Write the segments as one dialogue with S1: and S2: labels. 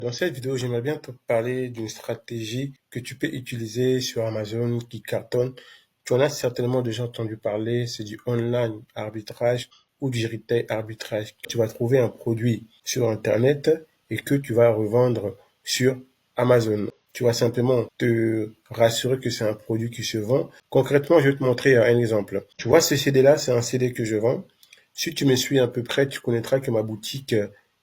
S1: Dans cette vidéo, j'aimerais bien te parler d'une stratégie que tu peux utiliser sur Amazon qui cartonne. Tu en as certainement déjà entendu parler, c'est du online arbitrage ou du retail arbitrage. Tu vas trouver un produit sur Internet et que tu vas revendre sur Amazon. Tu vas simplement te rassurer que c'est un produit qui se vend. Concrètement, je vais te montrer un exemple. Tu vois, ce CD-là, c'est un CD que je vends. Si tu me suis à peu près, tu connaîtras que ma boutique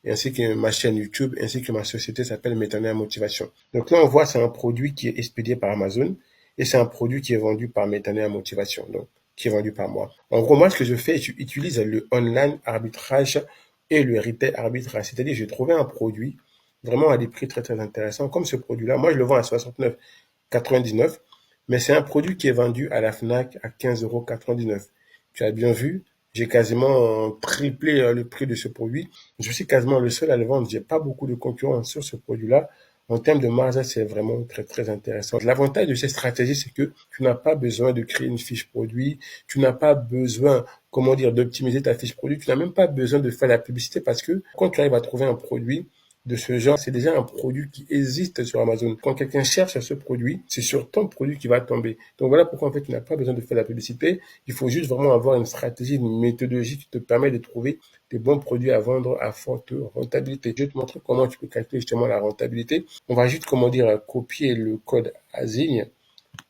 S1: ainsi que ma chaîne YouTube, ainsi que ma société s'appelle Métanoia Motivation. Donc là, on voit, c'est un produit qui est expédié par Amazon et c'est un produit qui est vendu par Métanoia Motivation, donc qui est vendu par moi. En gros, moi, ce que je fais, j'utilise le online arbitrage et le retail arbitrage. C'est-à-dire, j'ai trouvé un produit vraiment à des prix très, très intéressants, comme ce produit-là. Moi, je le vends à 69,99, mais c'est un produit qui est vendu à la FNAC à 15,99 €. Tu as bien vu, j'ai quasiment triplé le prix de ce produit. Je suis quasiment le seul à le vendre. J'ai pas beaucoup de concurrence sur ce produit-là. En termes de marge, c'est vraiment très, très intéressant. L'avantage de cette stratégie, c'est que tu n'as pas besoin de créer une fiche produit. Tu n'as pas besoin, comment dire, d'optimiser ta fiche produit. Tu n'as même pas besoin de faire la publicité parce que quand tu arrives à trouver un produit de ce genre, c'est déjà un produit qui existe sur Amazon. Quand quelqu'un cherche ce produit, c'est sur ton produit qu'il va tomber. Donc voilà pourquoi en fait tu n'as pas besoin de faire la publicité. Il faut juste vraiment avoir une stratégie, une méthodologie qui te permet de trouver des bons produits à vendre à forte rentabilité. Je vais te montrer comment tu peux calculer justement la rentabilité. On va juste, comment dire, copier le code ASIN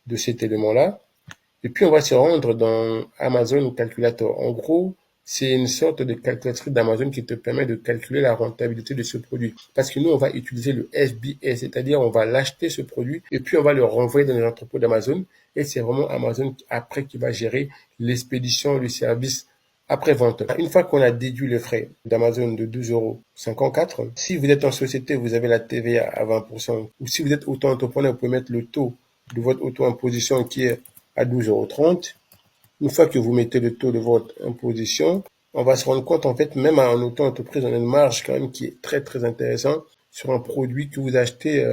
S1: de cet élément-là. Et puis, on va se rendre dans Amazon Calculator. En gros, c'est une sorte de calculatrice d'Amazon qui te permet de calculer la rentabilité de ce produit. Parce que nous, on va utiliser le FBA, c'est-à-dire on va l'acheter ce produit et puis on va le renvoyer dans les entrepôts d'Amazon. Et c'est vraiment Amazon après qui va gérer l'expédition, le service après-vente. Une fois qu'on a déduit les frais d'Amazon de 12,54 €, si vous êtes en société, vous avez la TVA à 20%, ou si vous êtes auto-entrepreneur, vous pouvez mettre le taux de votre auto-imposition qui est à 12,30 €. Une fois que vous mettez le taux de votre imposition, on va se rendre compte, en fait, même en auto-entreprise, on a une marge quand même qui est très, très intéressante sur un produit que vous achetez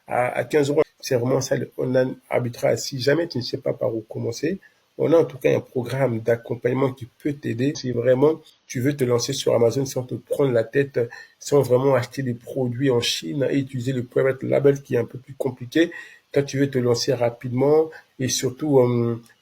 S1: à 15 €. C'est vraiment ça le online arbitrage. Si jamais tu ne sais pas par où commencer, on a en tout cas un programme d'accompagnement qui peut t'aider si vraiment tu veux te lancer sur Amazon sans te prendre la tête, sans vraiment acheter des produits en Chine et utiliser le private label qui est un peu plus compliqué. Toi, tu veux te lancer rapidement et surtout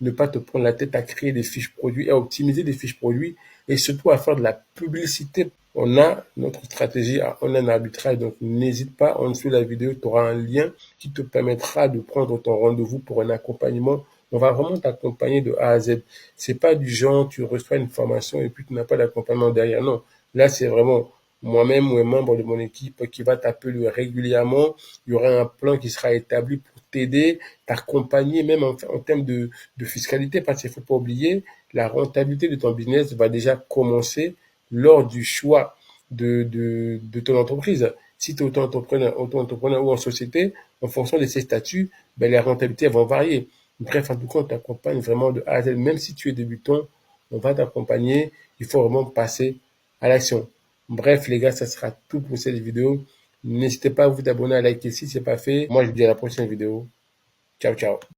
S1: ne pas te prendre la tête à créer des fiches produits, à optimiser des fiches produits et surtout à faire de la publicité. On a notre stratégie à online arbitrage, donc n'hésite pas, en dessous de la vidéo, tu auras un lien qui te permettra de prendre ton rendez-vous pour un accompagnement. On va vraiment t'accompagner de A à Z. C'est pas du genre, tu reçois une formation et puis tu n'as pas d'accompagnement derrière. Non. Là, c'est vraiment moi-même ou un membre de mon équipe qui va t'appeler régulièrement. Il y aura un plan qui sera établi pour t'aider, t'accompagner, même en termes de fiscalité, parce qu'il faut pas oublier, la rentabilité de ton business va déjà commencer lors du choix de ton entreprise. Si tu es auto-entrepreneur ou en société, en fonction de ces statuts, ben, les rentabilités vont varier. Bref, en tout cas, on t'accompagne vraiment de A à Z. Même si tu es débutant, on va t'accompagner. Il faut vraiment passer à l'action. Bref, les gars, ça sera tout pour cette vidéo. N'hésitez pas à vous abonner, à liker si ce n'est pas fait. Moi, je vous dis à la prochaine vidéo. Ciao, ciao.